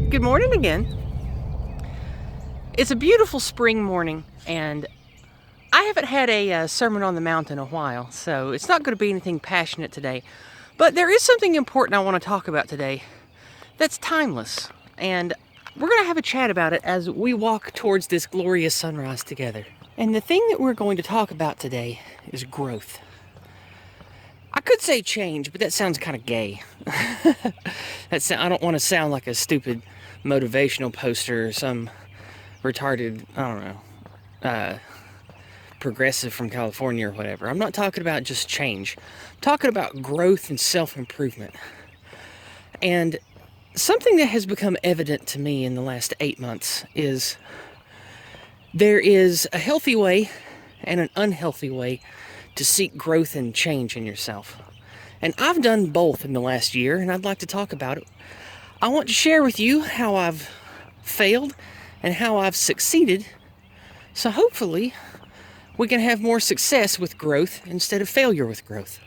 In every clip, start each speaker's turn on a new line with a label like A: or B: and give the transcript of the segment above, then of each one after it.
A: Good morning again. It's a beautiful spring morning, and I haven't had a Sermon on the Mount in a while, so it's not going to be anything passionate today. But there is something important I want to talk about today that's timeless, and we're going to have a chat about it as we walk towards this glorious sunrise together. And the thing that we're going to talk about today is growth. I could say change, but that sounds kind of gay. I don't want to sound like a stupid motivational poster or some retarded, I don't know, progressive from California or whatever. I'm not talking about just change. I'm talking about growth and self-improvement. And something that has become evident to me in the last 8 months is there is a healthy way and an unhealthy way to seek growth and change in yourself. And I've done both in the last year, and I'd like to talk about it. I want to share with you how I've failed and how I've succeeded, so hopefully we can have more success with growth instead of failure with growth.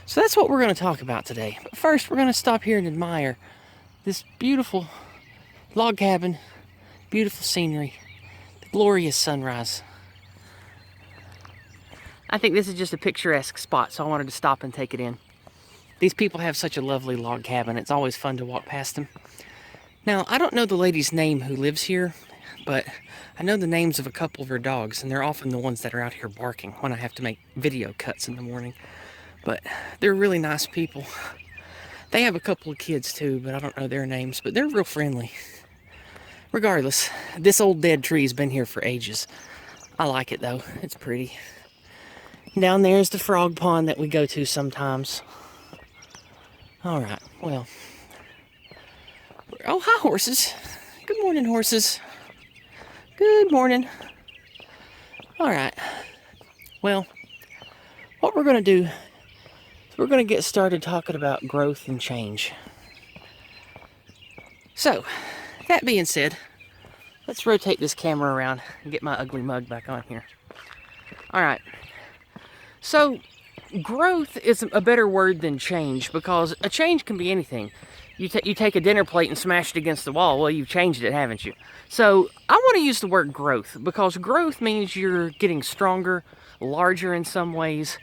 A: So that's what we're going to talk about today. But first, we're going to stop here and admire this beautiful log cabin, beautiful scenery, the glorious sunrise. I think this is just a picturesque spot, so I wanted to stop and take it in. These people have such a lovely log cabin. It's always fun to walk past them. Now, I don't know the lady's name who lives here, but I know the names of a couple of her dogs, and they're often the ones that are out here barking when I have to make video cuts in the morning. But they're really nice people. They have a couple of kids too, but I don't know their names, but they're real friendly. Regardless, this old dead tree has been here for ages. I like it though. It's pretty. Down there's the frog pond that we go to sometimes. Alright, well. Oh, hi horses. Good morning, horses. Good morning. Alright. Well, what we're going to do is we're going to get started talking about growth and change. So, that being said, let's rotate this camera around and get my ugly mug back on here. Alright. So, growth is a better word than change, because a change can be anything. You take a dinner plate and smash it against the wall. Well, you've changed it, haven't you? So, I want to use the word growth, because growth means you're getting stronger, larger in some ways,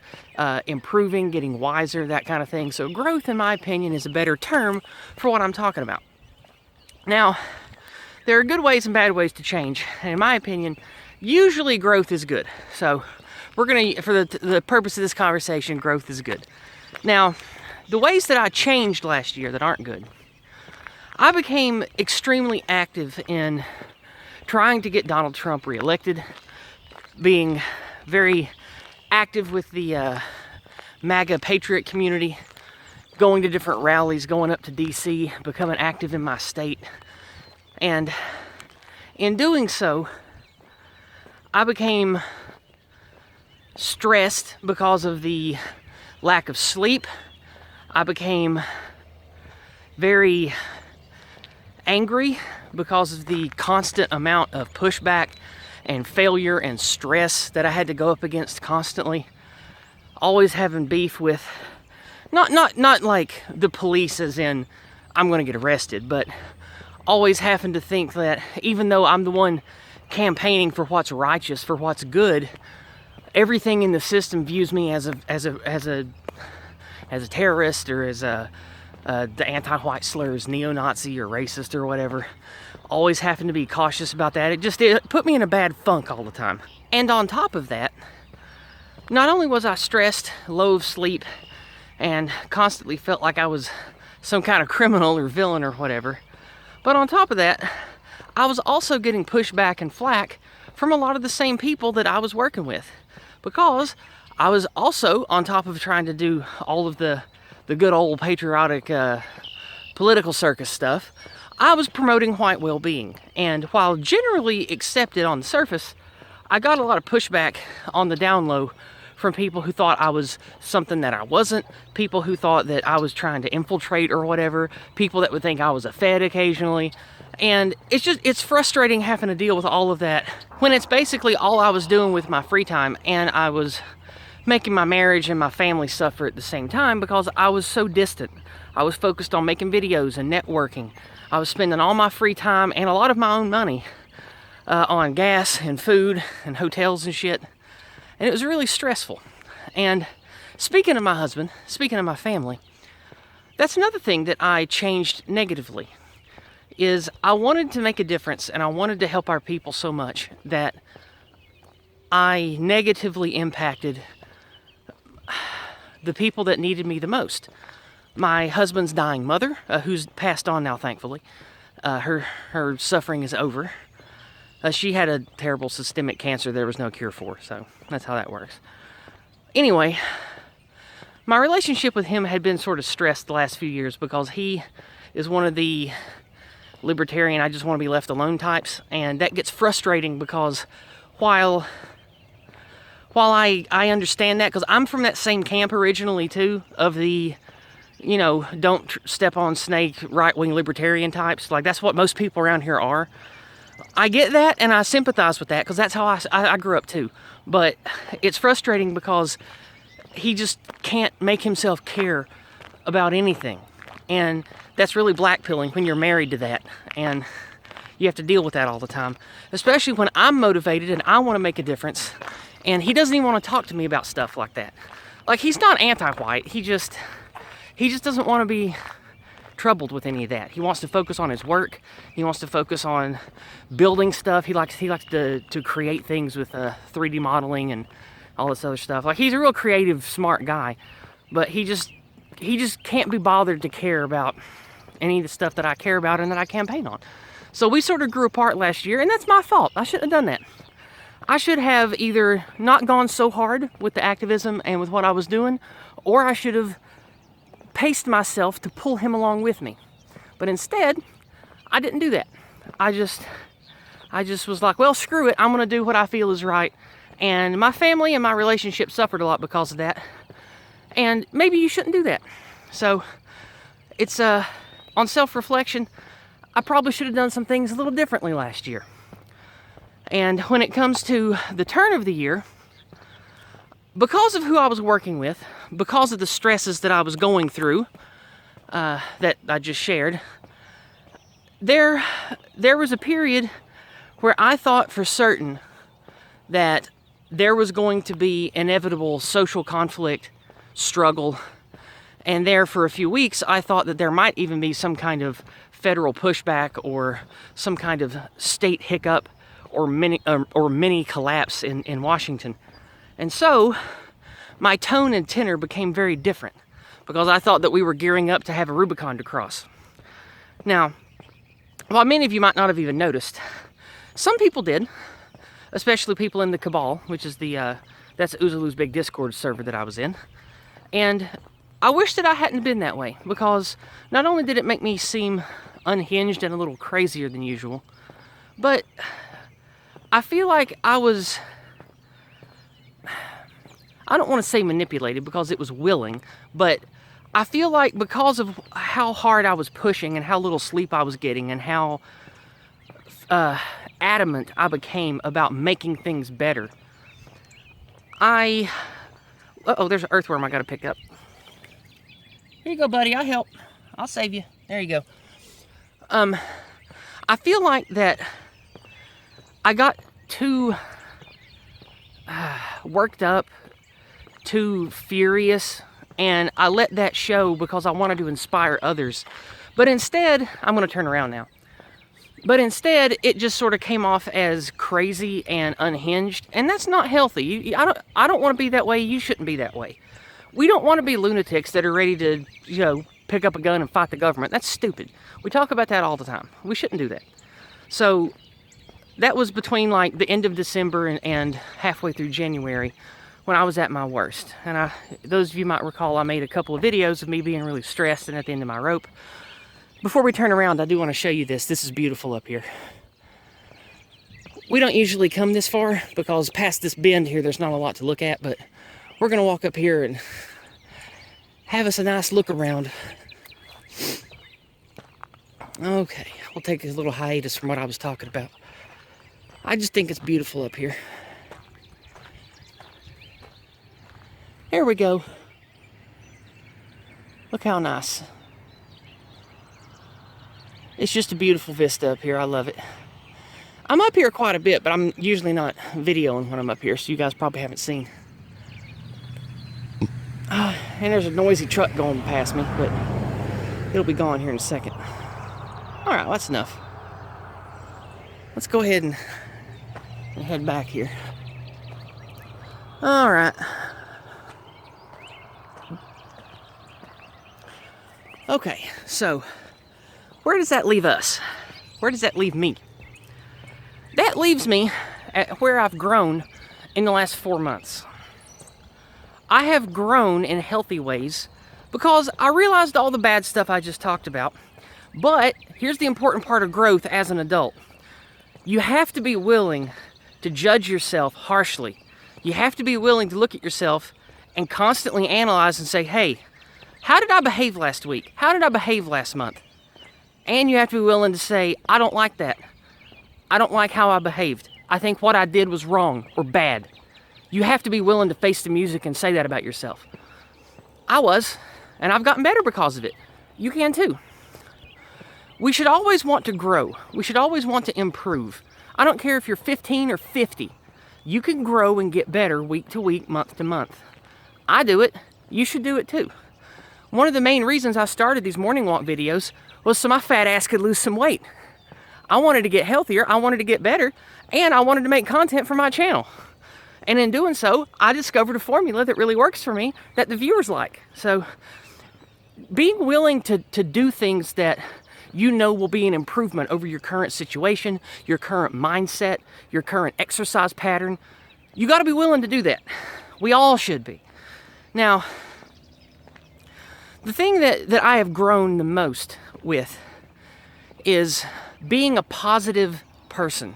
A: improving, getting wiser, that kind of thing. So, growth, in my opinion, is a better term for what I'm talking about. Now, there are good ways and bad ways to change, and in my opinion, usually growth is good. So, we're going to, for the purpose of this conversation, growth is good. Now, the ways that I changed last year that aren't good, I became extremely active in trying to get Donald Trump reelected, being very active with the MAGA patriot community, going to different rallies, going up to DC, becoming active in my state. And in doing so, I became stressed because of the lack of sleep. I became very angry because of the constant amount of pushback and failure and stress that I had to go up against constantly. Always having beef with, not like the police as in I'm going to get arrested, but always having to think that even though I'm the one campaigning for what's righteous, for what's good, everything in the system views me as a terrorist, or as the anti-white slurs, neo-Nazi or racist or whatever. Always having to be cautious about that. It put me in a bad funk all the time. And on top of that, not only was I stressed, low of sleep, and constantly felt like I was some kind of criminal or villain or whatever, but on top of that, I was also getting pushback and flack from a lot of the same people that I was working with, because I was also, on top of trying to do all of the good old patriotic political circus stuff, I was promoting white well-being. And while generally accepted on the surface, I got a lot of pushback on the down low from people who thought I was something that I wasn't, people who thought that I was trying to infiltrate or whatever, people that would think I was a Fed occasionally. And it's frustrating having to deal with all of that when it's basically all I was doing with my free time, and I was making my marriage and my family suffer at the same time because I was so distant. I was focused on making videos and networking. I was spending all my free time and a lot of my own money on gas and food and hotels and shit. And it was really stressful. And speaking of my husband, speaking of my family, that's another thing that I changed negatively, is I wanted to make a difference and I wanted to help our people so much that I negatively impacted the people that needed me the most. My husband's dying mother, who's passed on now, thankfully. Her suffering is over. She had a terrible systemic cancer there was no cure for, so that's how that works. Anyway, my relationship with him had been sort of stressed the last few years because he is one of the libertarian, I just want to be left alone types, and that gets frustrating because while I understand that, because I'm from that same camp originally too, of the, you know, don't step on snake, right-wing libertarian types. Like, that's what most people around here are. I get that, and I sympathize with that, because that's how I grew up too. But it's frustrating because he just can't make himself care about anything. And that's really blackpilling when you're married to that. And you have to deal with that all the time. Especially when I'm motivated and I want to make a difference. And he doesn't even want to talk to me about stuff like that. Like, he's not anti-white. He just doesn't want to be troubled with any of that. He wants to focus on his work. He wants to focus on building stuff. He likes to create things with 3D modeling and all this other stuff. Like, he's a real creative, smart guy, but he just can't be bothered to care about any of the stuff that I care about and that I campaign on. So we sort of grew apart last year, and that's my fault. I shouldn't have done that. I should have either not gone so hard with the activism and with what I was doing, or I should have paced myself to pull him along with me. But instead, I didn't do that. I just was like, well, screw it. I'm going to do what I feel is right. And my family and my relationship suffered a lot because of that. And maybe you shouldn't do that. So it's on self-reflection, I probably should have done some things a little differently last year. And when it comes to the turn of the year, because of who I was working with, because of the stresses that I was going through, that I just shared, there was a period where I thought for certain that there was going to be inevitable social conflict, struggle, and there for a few weeks I thought that there might even be some kind of federal pushback or some kind of state hiccup or mini collapse in Washington. And so my tone and tenor became very different because I thought that we were gearing up to have a Rubicon to cross. Now, while many of you might not have even noticed, some people did, especially people in the Cabal, which is that's Uzulu's big Discord server that I was in. And I wish that I hadn't been that way, because not only did it make me seem unhinged and a little crazier than usual, but I feel like I don't want to say manipulated because it was willing, but I feel like because of how hard I was pushing and how little sleep I was getting and how adamant I became about making things better, uh-oh, there's an earthworm I gotta pick up. Here you go, buddy, I'll help. I'll save you. There you go. I feel like that I got too worked up, too furious, and I let that show because I wanted to inspire others. But instead, I'm going to turn around now. But instead, it just sort of came off as crazy and unhinged, and that's not healthy. I don't want to be that way. You shouldn't be that way. We don't want to be lunatics that are ready to, pick up a gun and fight the government. That's stupid. We talk about that all the time. We shouldn't do that. So that was between like the end of December and halfway through January when I was at my worst. And those of you might recall, I made a couple of videos of me being really stressed and at the end of my rope. Before we turn around, I do want to show you this. This is beautiful up here. We don't usually come this far because past this bend here, there's not a lot to look at, but we're going to walk up here and have us a nice look around. Okay, we'll take a little hiatus from what I was talking about. I just think it's beautiful up here. There we go. Look how nice. It's just a beautiful vista up here. I love it. I'm up here quite a bit, but I'm usually not videoing when I'm up here, so you guys probably haven't seen. And there's a noisy truck going past me, but it'll be gone here in a second. All right, well, that's enough. Let's go ahead and head back here. All right. Okay, so where does that leave us? Where does that leave me? That leaves me at where I've grown in the last 4 months. I have grown in healthy ways because I realized all the bad stuff I just talked about. But here's the important part of growth as an adult. You have to be willing to judge yourself harshly. You have to be willing to look at yourself and constantly analyze and say, hey, how did I behave last week? How did I behave last month? And you have to be willing to say, I don't like that. I don't like how I behaved. I think what I did was wrong or bad. You have to be willing to face the music and say that about yourself. I was, and I've gotten better because of it. You can too. We should always want to grow. We should always want to improve. I don't care if you're 15 or 50. You can grow and get better week to week, month to month. I do it. You should do it too. One of the main reasons I started these morning walk videos was so my fat ass could lose some weight. I wanted to get healthier, I wanted to get better, and I wanted to make content for my channel. And in doing so, I discovered a formula that really works for me that the viewers like. So being willing to do things that you know will be an improvement over your current situation, your current mindset, your current exercise pattern, you got to be willing to do that. We all should be. Now, the thing that I have grown the most with is being a positive person.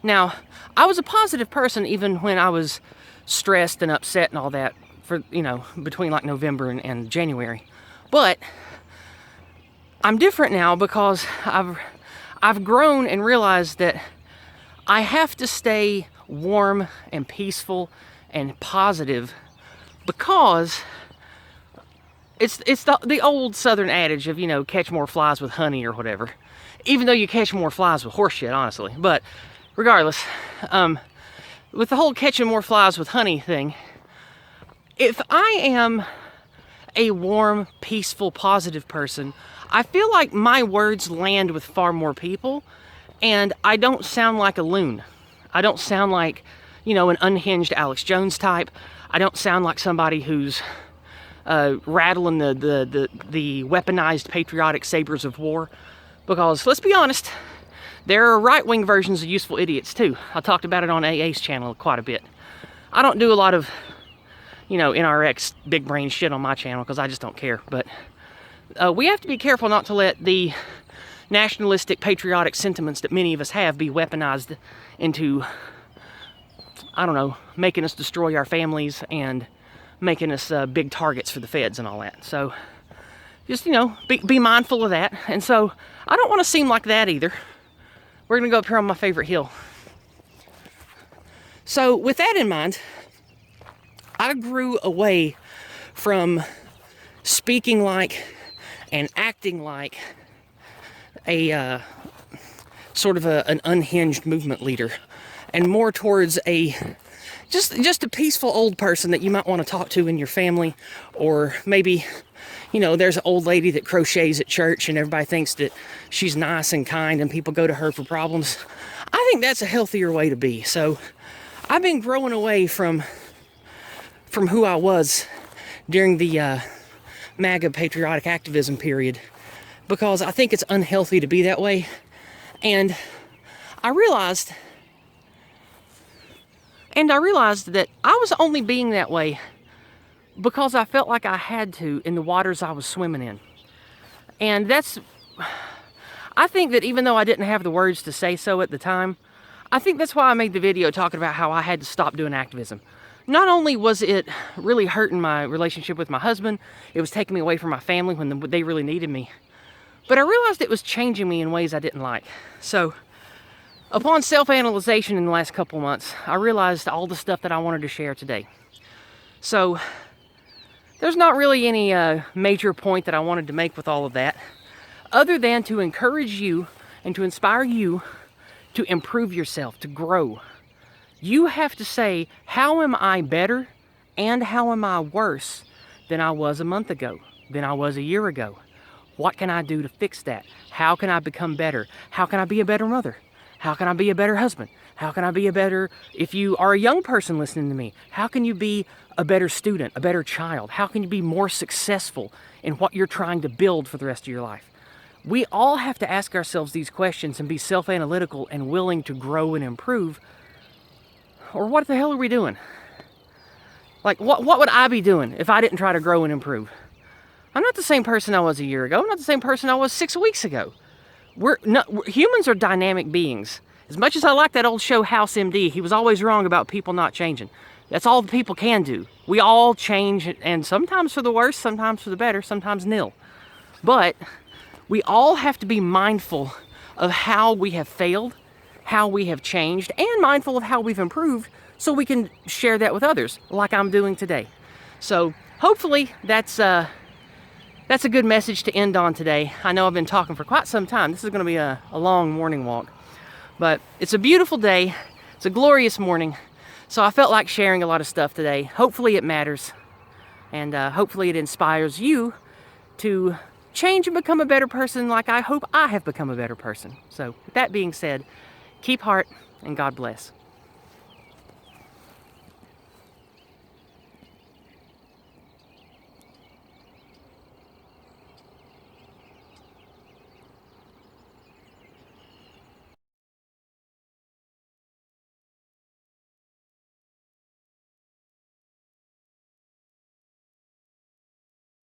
A: Now, I was a positive person even when I was stressed and upset and all that for, you know, between like November and January. But I'm different now because I've grown and realized that I have to stay warm and peaceful and positive because it's the old Southern adage of, you know, catch more flies with honey or whatever. Even though you catch more flies with horse shit, honestly. But regardless, with the whole catching more flies with honey thing, if I am a warm, peaceful, positive person, I feel like my words land with far more people, and I don't sound like a loon. I don't sound like, you know, an unhinged Alex Jones type. I don't sound like somebody who's rattling the weaponized patriotic sabers of war. Because, let's be honest, there are right-wing versions of useful idiots too. I talked about it on AA's channel quite a bit. I don't do a lot of, you know, NRX big brain shit on my channel because I just don't care. But we have to be careful not to let the nationalistic, patriotic sentiments that many of us have be weaponized into, I don't know, making us destroy our families and making us big targets for the feds and all that. So just, you know, be mindful of that. And so I don't want to seem like that either. We're going to go up here on my favorite hill. So with that in mind, I grew away from speaking like and acting like a sort of an unhinged movement leader, and more towards a just a peaceful old person that you might want to talk to in your family, or maybe, you know, there's an old lady that crochets at church and everybody thinks that she's nice and kind and people go to her for problems. I think that's a healthier way to be. So I've been growing away from who I was during the MAGA patriotic activism period, because I think it's unhealthy to be that way. And I realized that I was only being that way because I felt like I had to in the waters I was swimming in. And I think that even though I didn't have the words to say so at the time, I think that's why I made the video talking about how I had to stop doing activism. Not only was it really hurting my relationship with my husband, it was taking me away from my family when they really needed me, but I realized it was changing me in ways I didn't like. So upon self-analyzation in the last couple months, I realized all the stuff that I wanted to share today. So there's not really any major point that I wanted to make with all of that, other than to encourage you and to inspire you to improve yourself, to grow. You have to say, how am I better and how am I worse than I was a month ago, than I was a year ago? What can I do to fix that? How can I become better? How can I be a better mother? How can I be a better husband? How can I be a better, if you are a young person listening to me, how can you be a better student, a better child? How can you be more successful in what you're trying to build for the rest of your life? We all have to ask ourselves these questions and be self-analytical and willing to grow and improve. Or what the hell are we doing? Like, what would I be doing if I didn't try to grow and improve? I'm not the same person I was a year ago. I'm not the same person I was 6 weeks ago. Humans are dynamic beings. As much as I like that old show, House MD, he was always wrong about people not changing. That's all the people can do. We all change, and sometimes for the worse, sometimes for the better, sometimes nil. But we all have to be mindful of how we have failed, how we have changed, and mindful of how we've improved so we can share that with others, like I'm doing today. So hopefully that's a good message to end on today. I know I've been talking for quite some time. This is going to be a long morning walk. But it's a beautiful day. It's a glorious morning. So I felt like sharing a lot of stuff today. Hopefully it matters. And hopefully it inspires you to change and become a better person like I hope I have become a better person. So with that being said, keep heart and God bless.